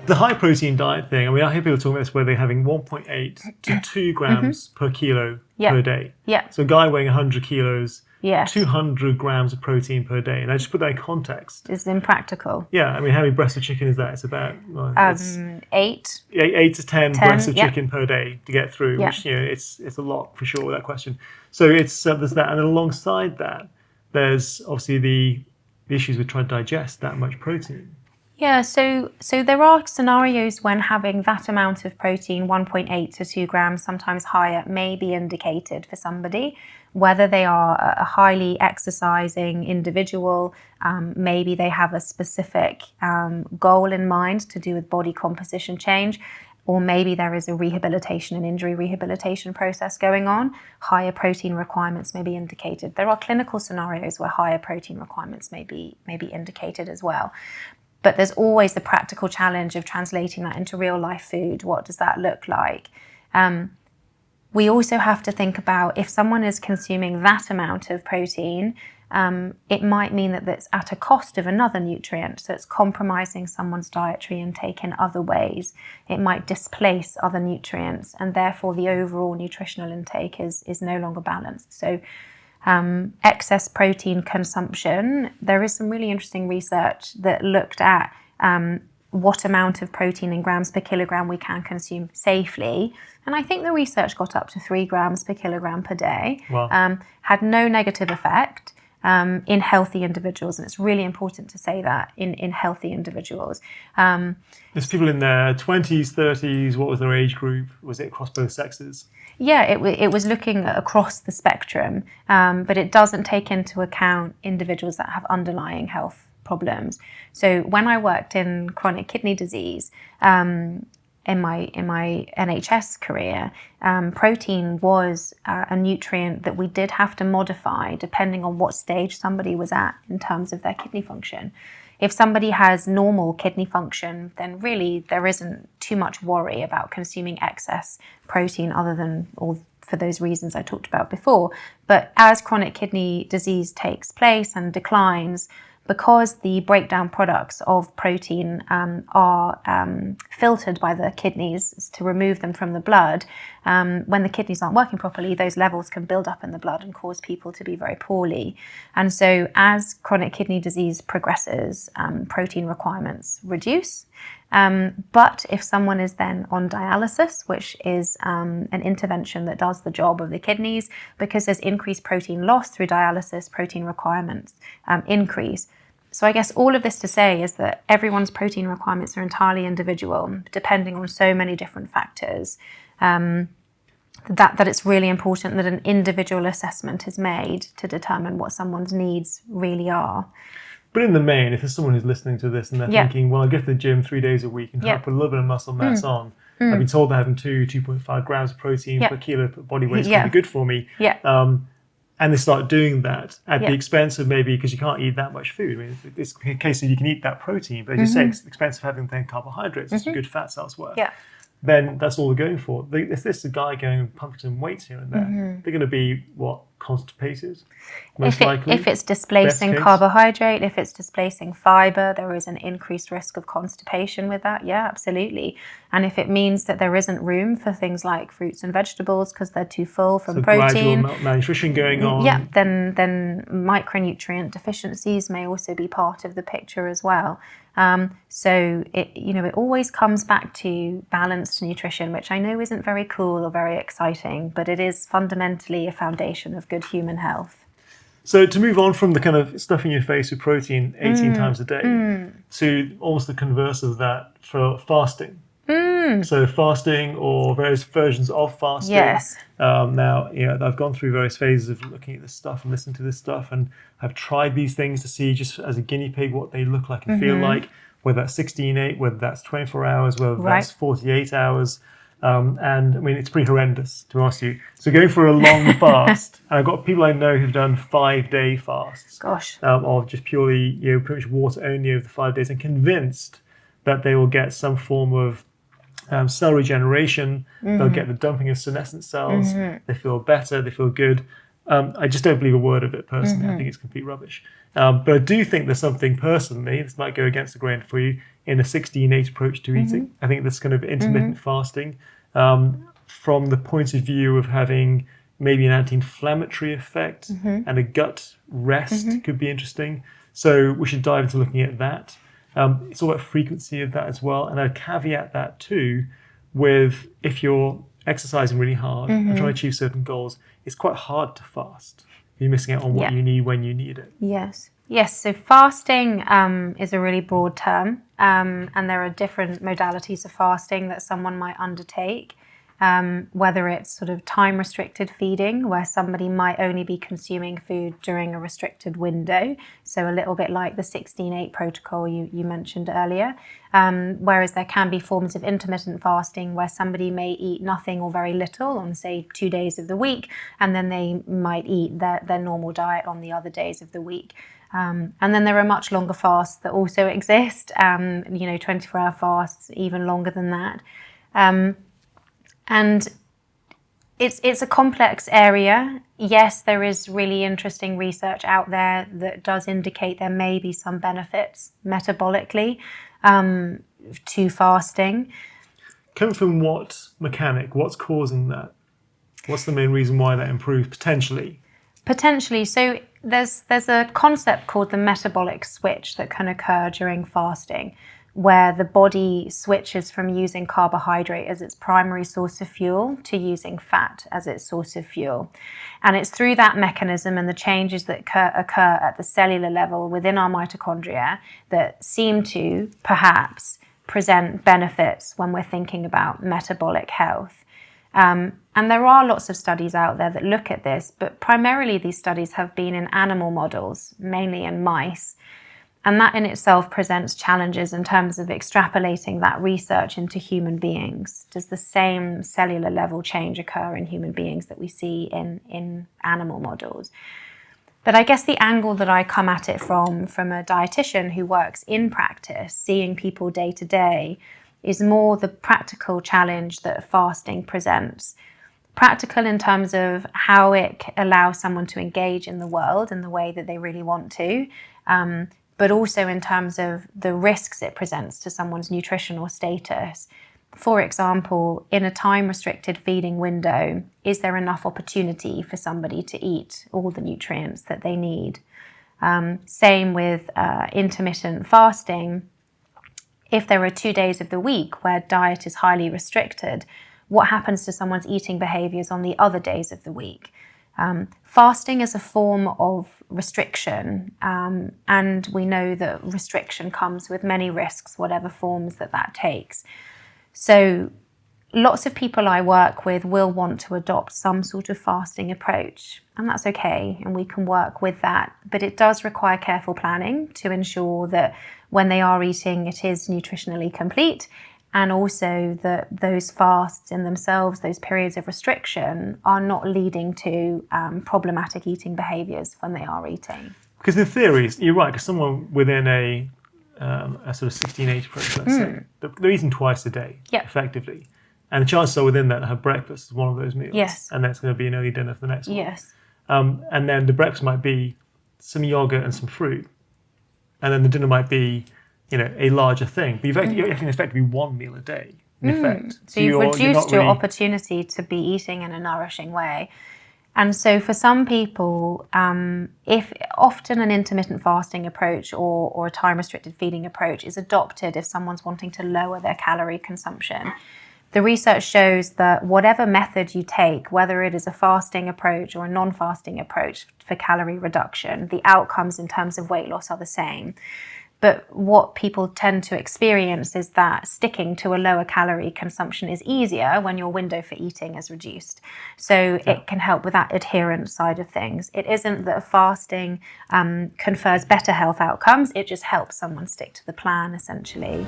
The high protein diet thing, I mean, I hear people talking about this where they're having 1.8 to 2 grams per kilo per day. Yeah. So a guy weighing 100 kilos, Yes. 200 grams of protein per day. And I just put that in context. It's impractical. Yeah, I mean, how many breasts of chicken is that? It's about it's 8 to 10 breasts of chicken per day to get through, which, it's a lot for sure, without question. So it's there's that. And then alongside that, there's obviously the issues with trying to digest that much protein. Yeah, so there are scenarios when having that amount of protein, 1.8 to 2 grams, sometimes higher, may be indicated for somebody, whether they are a highly exercising individual, maybe they have a specific goal in mind to do with body composition change, or maybe there is a rehabilitation and injury rehabilitation process going on. Higher protein requirements may be indicated. There are clinical scenarios where higher protein requirements may be indicated as well. But there's always the practical challenge of translating that into real life food. What does that look like? We also have to think about if someone is consuming that amount of protein, it might mean that that's at a cost of another nutrient. So it's compromising someone's dietary intake in other ways. It might displace other nutrients, and therefore the overall nutritional intake is no longer balanced. So excess protein consumption, there is some really interesting research that looked at what amount of protein in grams per kilogram we can consume safely. And I think the research got up to 3 grams per kilogram per day. Wow. Had no negative effect in healthy individuals. And it's really important to say that in healthy individuals. There's people in their 20s, 30s. What was their age group? Was it across both sexes? Yeah, it was looking across the spectrum, but it doesn't take into account individuals that have underlying health problems. So when I worked in chronic kidney disease, in my NHS career, protein was a nutrient that we did have to modify depending on what stage somebody was at in terms of their kidney function. If somebody has normal kidney function, then really there isn't too much worry about consuming excess protein other than for those reasons I talked about before. But as chronic kidney disease takes place and declines, because the breakdown products of protein are filtered by the kidneys to remove them from the blood, when the kidneys aren't working properly, those levels can build up in the blood and cause people to be very poorly. And so as chronic kidney disease progresses, protein requirements reduce. But if someone is then on dialysis, which is an intervention that does the job of the kidneys, because there's increased protein loss through dialysis, protein requirements increase. So I guess all of this to say is that everyone's protein requirements are entirely individual, depending on so many different factors, that it's really important that an individual assessment is made to determine what someone's needs really are. But in the main, if there's someone who's listening to this and they're thinking, well, I go to the gym 3 days a week and try to put a little bit of muscle mass on, I've been told that having 2.5 grams of protein per kilo body weight is going to be good for me. And they start doing that at the expense of maybe, because you can't eat that much food. I mean, it's a case of you can eat that protein, but as you say, it's expensive having then carbohydrates and some good fats elsewhere. Then that's all they're going for. If this is a guy going and pumping some weights here and there, they're going to be, constipated? Most likely. If it's displacing carbohydrate, if it's displacing fiber, there is an increased risk of constipation with that. Yeah, absolutely. And if it means that there isn't room for things like fruits and vegetables because they're too full from protein. Gradual malnutrition going on. Yeah, then micronutrient deficiencies may also be part of the picture as well. So it always comes back to balanced nutrition, which I know isn't very cool or very exciting, but it is fundamentally a foundation of good human health. So to move on from the kind of stuffing your face with protein 18 times a day to almost the converse of that for fasting. So fasting or various versions of fasting. Yes. Now, I've gone through various phases of looking at this stuff and listening to this stuff, and I've tried these things to see just as a guinea pig what they look like and feel like, whether that's 16/8, whether that's 24 hours, whether that's 48 hours. And I mean, it's pretty horrendous, to be honest with you. So going for a long fast, and I've got people I know who've done 5-day fasts. Gosh. Of just purely, pretty much water only over the 5 days, and convinced that they will get some form of cell regeneration. They'll get the dumping of senescent cells. They feel better. They feel good. I just don't believe a word of it personally. I think it's complete rubbish. But I do think there's something personally, this might go against the grain for you, in a 16-8 approach to eating. I think this kind of intermittent fasting, from the point of view of having maybe an anti-inflammatory effect and a gut rest could be interesting. So we should dive into looking at that. It's all about frequency of that as well. And I'd caveat that too with, if you're exercising really hard and trying to achieve certain goals, it's quite hard to fast. You're missing out on what you need when you need it. Yes. So fasting is a really broad term, and there are different modalities of fasting that someone might undertake. Whether it's sort of time restricted feeding, where somebody might only be consuming food during a restricted window, so a little bit like the 16-8 protocol you mentioned earlier. Whereas there can be forms of intermittent fasting where somebody may eat nothing or very little on, say, 2 days of the week, and then they might eat their normal diet on the other days of the week. And then there are much longer fasts that also exist, 24-hour fasts, even longer than that. And it's a complex area. Yes, there is really interesting research out there that does indicate there may be some benefits metabolically to fasting. Coming from what mechanic? What's causing that? What's the main reason why that improves potentially? Potentially. So there's a concept called the metabolic switch that can occur during fasting, where the body switches from using carbohydrate as its primary source of fuel to using fat as its source of fuel. And it's through that mechanism and the changes that occur at the cellular level within our mitochondria that seem to perhaps present benefits when we're thinking about metabolic health. And there are lots of studies out there that look at this, but primarily these studies have been in animal models, mainly in mice. And that in itself presents challenges in terms of extrapolating that research into human beings. Does the same cellular level change occur in human beings that we see in animal models? But I guess the angle that I come at it from a dietitian who works in practice, seeing people day to day, is more the practical challenge that fasting presents. Practical in terms of how it allows someone to engage in the world in the way that they really want to, but also in terms of the risks it presents to someone's nutritional status. For example, in a time-restricted feeding window, is there enough opportunity for somebody to eat all the nutrients that they need? Same with intermittent fasting. If there are 2 days of the week where diet is highly restricted, what happens to someone's eating behaviors on the other days of the week? Fasting is a form of restriction, and we know that restriction comes with many risks, whatever forms that takes. So lots of people I work with will want to adopt some sort of fasting approach, and that's okay, and we can work with that. But it does require careful planning to ensure that when they are eating, it is nutritionally complete, and also that those fasts in themselves, those periods of restriction, are not leading to problematic eating behaviours when they are eating. Because in theory, you're right, because someone within a sort of 16-8 approach, let's say, they're eating twice a day, effectively. And the chances are within that to have breakfast is one of those meals. Yes. And then it's going to be an early dinner for the next one. Yes. And then the breakfast might be some yogurt and some fruit. And then the dinner might be, a larger thing. But you're eating effectively one meal a day, in effect. So you've reduced your opportunity to be eating in a nourishing way. And so for some people, if often an intermittent fasting approach or a time-restricted feeding approach is adopted if someone's wanting to lower their calorie consumption, the research shows that whatever method you take, whether it is a fasting approach or a non-fasting approach for calorie reduction, the outcomes in terms of weight loss are the same. But what people tend to experience is that sticking to a lower calorie consumption is easier when your window for eating is reduced. So it can help with that adherence side of things. It isn't that fasting confers better health outcomes, it just helps someone stick to the plan, essentially.